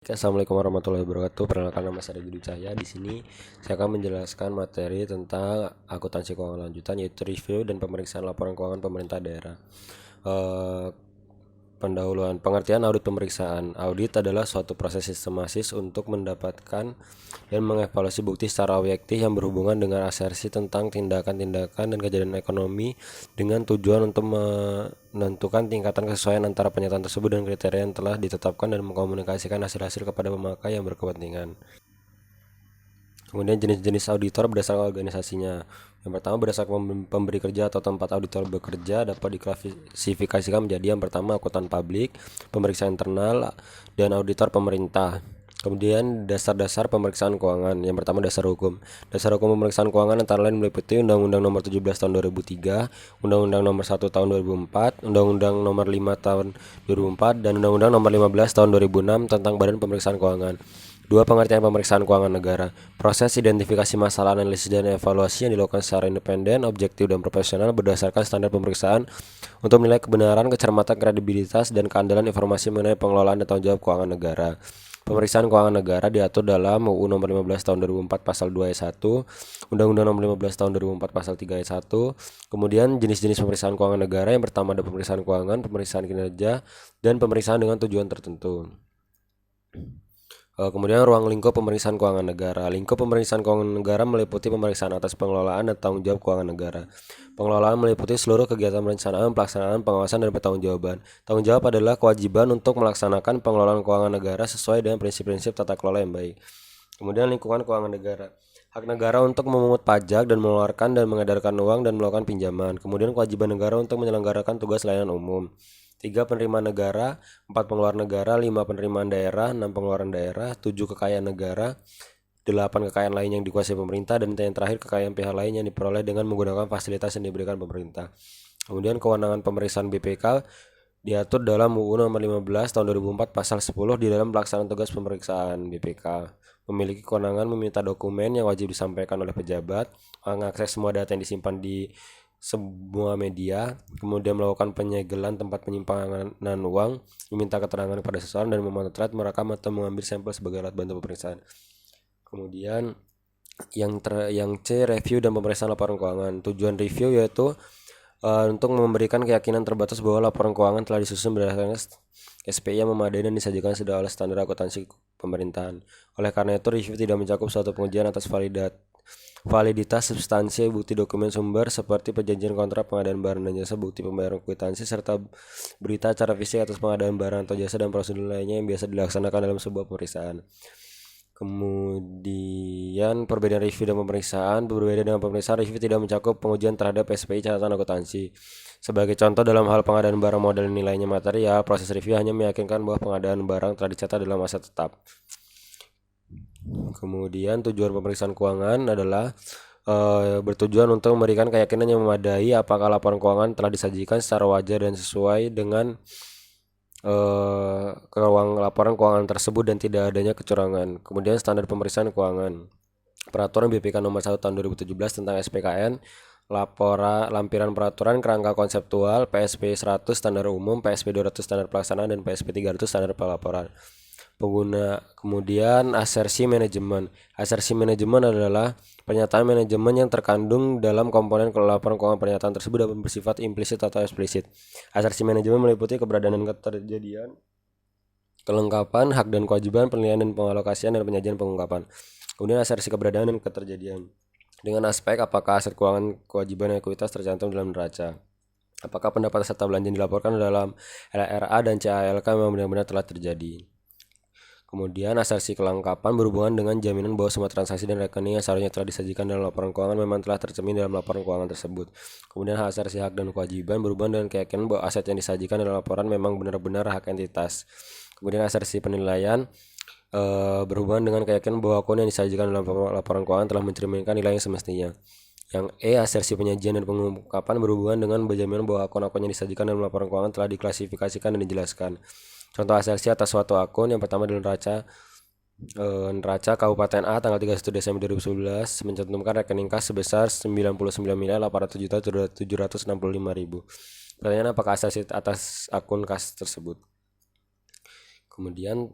Assalamualaikum warahmatullahi wabarakatuh. Perkenalkan, nama saya Budi Cahya. Di sini saya akan menjelaskan materi tentang akuntansi keuangan lanjutan, yaitu review dan pemeriksaan laporan keuangan pemerintah daerah. Eh, Pendahuluan. Pengertian audit pemeriksaan. Audit adalah suatu proses sistematis untuk mendapatkan dan mengevaluasi bukti secara objektif yang berhubungan dengan asersi tentang tindakan-tindakan dan kejadian ekonomi dengan tujuan untuk menentukan tingkatan kesesuaian antara pernyataan tersebut dan kriteria yang telah ditetapkan dan mengkomunikasikan hasil-hasil kepada pemakai yang berkepentingan. Kemudian jenis-jenis auditor berdasarkan organisasinya. Yang pertama, berdasarkan pemberi kerja atau tempat auditor bekerja dapat diklasifikasikan menjadi: yang pertama, akuntan publik, pemeriksa internal, dan auditor pemerintah. Kemudian dasar-dasar pemeriksaan keuangan. Yang pertama, dasar hukum. Dasar hukum pemeriksaan keuangan antara lain meliputi Undang-Undang Nomor 17 Tahun 2003, Undang-Undang Nomor 1 Tahun 2004, Undang-Undang Nomor 5 Tahun 2004, dan Undang-Undang Nomor 15 Tahun 2006 tentang Badan Pemeriksaan Keuangan. Dua, pengertian pemeriksaan keuangan negara. Proses identifikasi masalah, analisis, dan evaluasi yang dilakukan secara independen, objektif, dan profesional berdasarkan standar pemeriksaan untuk menilai kebenaran, kecermatan, kredibilitas, dan keandalan informasi mengenai pengelolaan dan tanggung jawab keuangan negara. Pemeriksaan keuangan negara diatur dalam UU Nomor 15 Tahun 2004 Pasal 2 Ayat 1, Undang-Undang Nomor 15 Tahun 2004 Pasal 3 Ayat 1. Kemudian jenis-jenis pemeriksaan keuangan negara. Yang pertama ada pemeriksaan keuangan, pemeriksaan kinerja, dan pemeriksaan dengan tujuan tertentu. Kemudian ruang lingkup pemeriksaan keuangan negara. Lingkup pemeriksaan keuangan negara meliputi pemeriksaan atas pengelolaan dan tanggung jawab keuangan negara. Pengelolaan meliputi seluruh kegiatan perencanaan, pelaksanaan, pengawasan, dan pertanggungjawaban. Tanggung jawab adalah kewajiban untuk melaksanakan pengelolaan keuangan negara sesuai dengan prinsip-prinsip tata kelola yang baik. Kemudian lingkungan keuangan negara. Hak negara untuk memungut pajak dan mengeluarkan dan mengedarkan uang dan melakukan pinjaman. Kemudian kewajiban negara untuk menyelenggarakan tugas layanan umum. 3, penerimaan negara, 4, pengeluaran negara, 5, penerimaan daerah, 6, pengeluaran daerah, 7, kekayaan negara, 8, kekayaan lain yang dikuasai pemerintah, dan yang terakhir kekayaan pihak lain yang diperoleh dengan menggunakan fasilitas yang diberikan pemerintah. Kemudian kewenangan pemeriksaan BPK diatur dalam UU Nomor 15 Tahun 2004 Pasal 10 di dalam pelaksanaan tugas pemeriksaan BPK. Memiliki kewenangan meminta dokumen yang wajib disampaikan oleh pejabat, mengakses semua data yang disimpan di semua media, kemudian melakukan penyegelan tempat penyimpanan uang, meminta keterangan kepada seseorang, dan memotret, merekam, atau mengambil sampel sebagai alat bantu pemeriksaan. Kemudian yang C, review dan pemeriksaan laporan keuangan. Tujuan review yaitu untuk memberikan keyakinan terbatas bahwa laporan keuangan telah disusun berdasarkan SPI yang memadai dan disajikan sesuai standar akuntansi pemerintahan. Oleh karena itu, review tidak mencakup suatu pengujian atas validitas substansi bukti dokumen sumber seperti perjanjian kontrak pengadaan barang dan jasa, bukti pembayaran kwitansi, serta berita acara fisik atas pengadaan barang atau jasa dan prosedur lainnya yang biasa dilaksanakan dalam sebuah pemeriksaan. Kemudian perbedaan review dan pemeriksaan. Berbeda dengan pemeriksaan, review tidak mencakup pengujian terhadap SPI catatan akuntansi. Sebagai contoh, dalam hal pengadaan barang modal nilainya material, proses review hanya meyakinkan bahwa pengadaan barang telah dicatat dalam aset tetap. Kemudian tujuan pemeriksaan keuangan adalah bertujuan untuk memberikan keyakinan yang memadai apakah laporan keuangan telah disajikan secara wajar dan sesuai dengan laporan keuangan tersebut dan tidak adanya kecurangan. Kemudian standar pemeriksaan keuangan. Peraturan BPK Nomor 1 Tahun 2017 tentang SPKN, lampiran peraturan kerangka konseptual, PSP 100 standar umum, PSP 200 standar pelaksanaan, dan PSP 300 standar pelaporan pengguna. Kemudian asersi manajemen. Asersi manajemen adalah pernyataan manajemen yang terkandung dalam komponen laporan keuangan. Pernyataan tersebut dapat bersifat implisit atau eksplisit. Asersi manajemen meliputi keberadaan dan keterjadian, kelengkapan, hak dan kewajiban, penilaian dan pengalokasian, dan penyajian pengungkapan. Kemudian asersi keberadaan dan keterjadian dengan aspek apakah aset keuangan, kewajiban, dan ekuitas tercantum dalam neraca. Apakah pendapatan serta belanja yang dilaporkan dalam LRA dan CALK memang benar-benar telah terjadi. Kemudian asersi kelengkapan berhubungan dengan jaminan bahwa semua transaksi dan rekening yang seharusnya telah disajikan dalam laporan keuangan memang telah tercermin dalam laporan keuangan tersebut. Kemudian asersi hak dan kewajiban berhubungan dengan keyakinan bahwa aset yang disajikan dalam laporan memang benar-benar hak entitas. Kemudian asersi penilaian berhubungan dengan keyakinan bahwa akun yang disajikan dalam laporan keuangan telah mencerminkan nilai yang semestinya. Yang E, asersi penyajian dan pengungkapan berhubungan dengan jaminan bahwa akun-akun yang disajikan dalam laporan keuangan telah diklasifikasikan dan dijelaskan. Contoh asersi atas suatu akun yang pertama adalah neraca Kabupaten A tanggal 31 Desember 2011 mencantumkan rekening kas sebesar 99.800.765.000. Pertanyaan, apakah asersi atas akun kas tersebut? Kemudian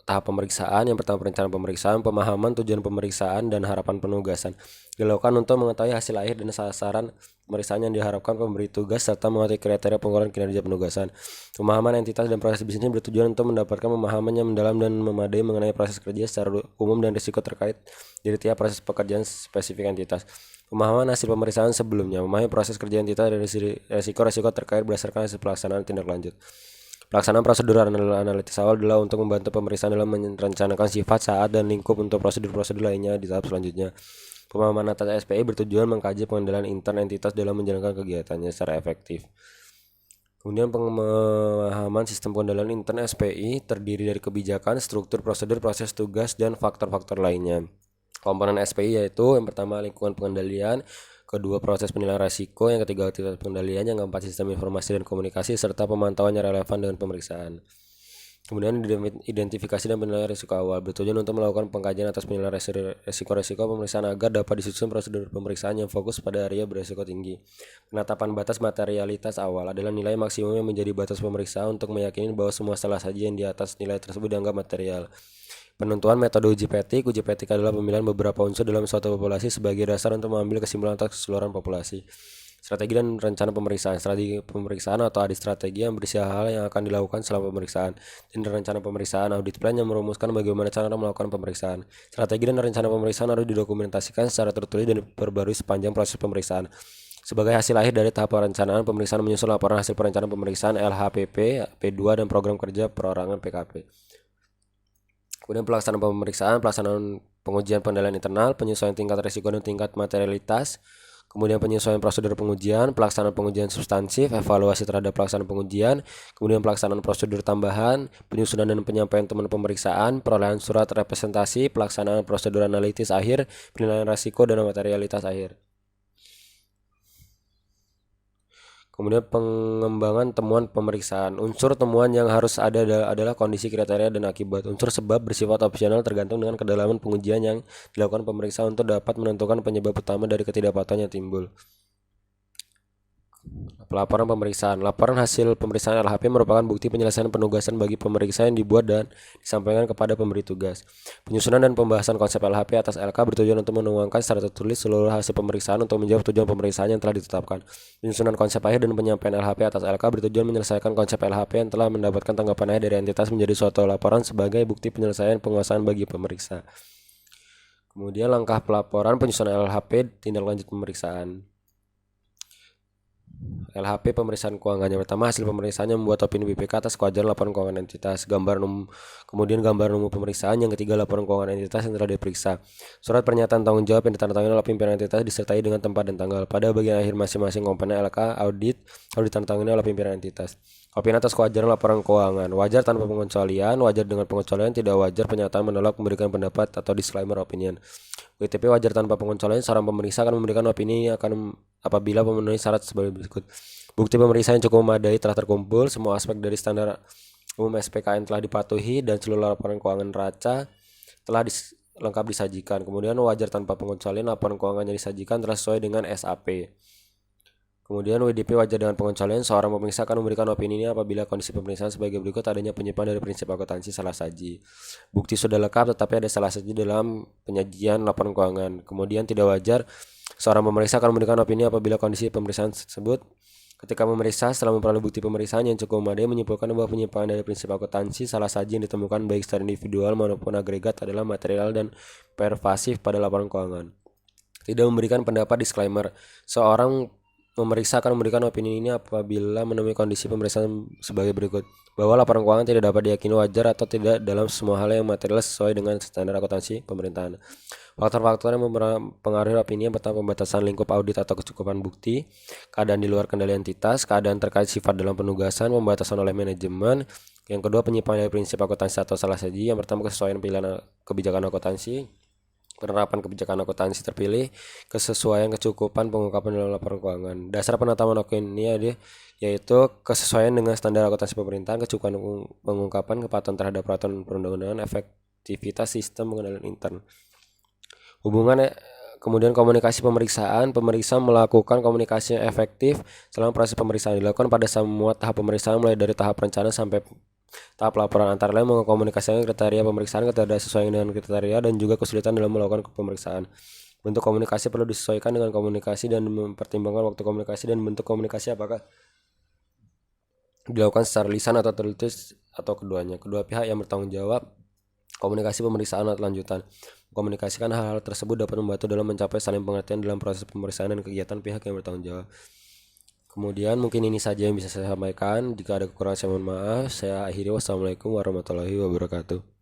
tahap pemeriksaan, yang pertama perencanaan pemeriksaan, pemahaman tujuan pemeriksaan dan harapan penugasan. Dilakukan untuk mengetahui hasil akhir dan sasaran pemeriksaan yang diharapkan pemberi tugas serta mengetahui kriteria pengukuran kinerja penugasan. Pemahaman entitas dan proses bisnisnya bertujuan untuk mendapatkan pemahaman yang mendalam dan memadai mengenai proses kerja secara umum dan risiko terkait dari tiap proses pekerjaan spesifik entitas. Pemahaman hasil pemeriksaan sebelumnya, memahami proses kerja entitas dan risiko-risiko terkait berdasarkan hasil pelaksanaan tindak lanjut. Pelaksanaan prosedur analitis awal adalah untuk membantu pemeriksaan dalam merencanakan sifat, saat, dan lingkup untuk prosedur-prosedur lainnya di tahap selanjutnya. Pemahaman atas SPI bertujuan mengkaji pengendalian intern entitas dalam menjalankan kegiatannya secara efektif. Kemudian pemahaman sistem pengendalian intern SPI terdiri dari kebijakan, struktur, prosedur, proses tugas, dan faktor-faktor lainnya. Komponen SPI yaitu yang pertama lingkungan pengendalian, kedua proses penilaian risiko, yang ketiga aktivitas pengendalian, yang keempat sistem informasi dan komunikasi, serta pemantauannya relevan dengan pemeriksaan. Kemudian identifikasi dan penilaian risiko awal bertujuan untuk melakukan pengkajian atas penilaian risiko-risiko pemeriksaan agar dapat disusun prosedur pemeriksaan yang fokus pada area berisiko tinggi. Penetapan batas materialitas awal adalah nilai maksimum yang menjadi batas pemeriksaan untuk meyakini bahwa semua salah saja yang di atas nilai tersebut dianggap material. Penentuan metode uji petik. Uji petik adalah pemilihan beberapa unsur dalam suatu populasi sebagai dasar untuk mengambil kesimpulan atas keseluruhan populasi. Strategi dan rencana pemeriksaan. Strategi pemeriksaan atau audit strategi yang berisi hal yang akan dilakukan selama pemeriksaan. Dan rencana pemeriksaan, audit plan yang merumuskan bagaimana cara melakukan pemeriksaan. Strategi dan rencana pemeriksaan harus didokumentasikan secara tertulis dan diperbarui sepanjang proses pemeriksaan. Sebagai hasil akhir dari tahap perencanaan, pemeriksaan menyusul laporan hasil perencanaan pemeriksaan LHPP, P2, dan program kerja perorangan PKP. Kemudian pelaksanaan pemeriksaan, pelaksanaan pengujian pengendalian internal, penyesuaian tingkat risiko dan tingkat materialitas, kemudian penyesuaian prosedur pengujian, pelaksanaan pengujian substansif, evaluasi terhadap pelaksanaan pengujian, kemudian pelaksanaan prosedur tambahan, penyusunan dan penyampaian temuan pemeriksaan, perolehan surat representasi, pelaksanaan prosedur analitis akhir, penilaian risiko dan materialitas akhir. Kemudian pengembangan temuan pemeriksaan. Unsur temuan yang harus ada adalah kondisi, kriteria, dan akibat. Unsur sebab bersifat opsional tergantung dengan kedalaman pengujian yang dilakukan pemeriksaan untuk dapat menentukan penyebab utama dari ketidakpatuhan yang timbul. Pelaporan pemeriksaan. Laporan hasil pemeriksaan LHP merupakan bukti penyelesaian penugasan bagi pemeriksa yang dibuat dan disampaikan kepada pemberi tugas. Penyusunan dan pembahasan konsep LHP atas LK bertujuan untuk menuangkan secara tertulis seluruh hasil pemeriksaan untuk menjawab tujuan pemeriksaan yang telah ditetapkan. Penyusunan konsep akhir dan penyampaian LHP atas LK bertujuan menyelesaikan konsep LHP yang telah mendapatkan tanggapan akhir dari entitas menjadi suatu laporan sebagai bukti penyelesaian penguasaan bagi pemeriksa. Kemudian langkah pelaporan penyusunan LHP, tindak lanjut pemeriksaan. LHP pemeriksaan keuangan. Yang pertama, hasil pemeriksaannya membuat opini BPK atas kewajaran laporan keuangan entitas. Kemudian gambar umum pemeriksaan. Yang ketiga, laporan keuangan entitas yang telah diperiksa. Surat pernyataan tanggung jawab yang ditandatangani oleh pimpinan entitas disertai dengan tempat dan tanggal. Pada bagian akhir masing-masing komponen LK audit harus ditandatangani oleh pimpinan entitas. Opini atas kewajaran laporan keuangan. Wajar tanpa pengecualian, wajar dengan pengecualian, tidak wajar pernyataan menolak memberikan pendapat atau disclaimer opinion. WTP wajar tanpa pengecualian, seorang pemeriksa akan memberikan opini apabila memenuhi syarat sebagai berikut. Bukti pemeriksaan yang cukup memadai telah terkumpul, semua aspek dari standar umum SPKN telah dipatuhi, dan seluruh laporan keuangan neraca telah lengkap disajikan. Kemudian wajar tanpa pengecualian, laporan keuangan yang disajikan telah sesuai dengan SAP. Kemudian WDP wajar dengan pengecualian, seorang pemeriksa akan memberikan opini ini apabila kondisi pemeriksaan sebagai berikut: adanya penyimpangan dari prinsip akuntansi salah saji. Bukti sudah lengkap tetapi ada salah saji dalam penyajian laporan keuangan. Kemudian tidak wajar, seorang pemeriksa akan memberikan opini apabila kondisi pemeriksaan tersebut ketika memeriksa setelah memperoleh bukti pemeriksaan yang cukup memadai menyimpulkan bahwa penyimpangan dari prinsip akuntansi salah saji yang ditemukan baik secara individual maupun agregat adalah material dan pervasif pada laporan keuangan. Tidak memberikan pendapat, disclaimer. Seorang memeriksa akan memberikan opini ini apabila menemui kondisi pemeriksaan sebagai berikut: bahwa laporan keuangan tidak dapat diyakini wajar atau tidak dalam semua hal yang material sesuai dengan standar akuntansi pemerintahan. Faktor-faktor yang mempengaruhi opini: yang pertama, pembatasan lingkup audit atau kecukupan bukti, keadaan di luar kendali entitas, keadaan terkait sifat dalam penugasan, pembatasan oleh manajemen. Yang kedua, penyimpangan dari prinsip akuntansi atau salah saji. Yang pertama, kesesuaian pilihan kebijakan akuntansi, penerapan kebijakan akuntansi terpilih, kesesuaian kecukupan pengungkapan dalam laporan keuangan. Dasar penetapan opini yaitu kesesuaian dengan standar akuntansi pemerintahan, kecukupan pengungkapan, kepatuhan terhadap peraturan perundang-undangan, efektivitas sistem pengendalian intern. Kemudian komunikasi pemeriksaan. Pemeriksa melakukan komunikasi yang efektif selama proses pemeriksaan. Dilakukan pada semua tahap pemeriksaan mulai dari tahap perencanaan sampai Tahap laporan antara lain mengkomunikasikan kriteria pemeriksaan, ketidaksesuaian dengan kriteria, dan juga kesulitan dalam melakukan pemeriksaan. Bentuk komunikasi perlu disesuaikan dengan komunikasi dan mempertimbangkan waktu komunikasi dan bentuk komunikasi apakah dilakukan secara lisan atau tertulis atau keduanya. Kedua pihak yang bertanggung jawab komunikasi pemeriksaan atau lanjutan. Komunikasikan hal-hal tersebut dapat membantu dalam mencapai saling pengertian dalam proses pemeriksaan dan kegiatan pihak yang bertanggung jawab. Kemudian mungkin ini saja yang bisa saya sampaikan. Jika ada kekurangan saya mohon maaf. Saya akhiri. Wassalamualaikum warahmatullahi wabarakatuh.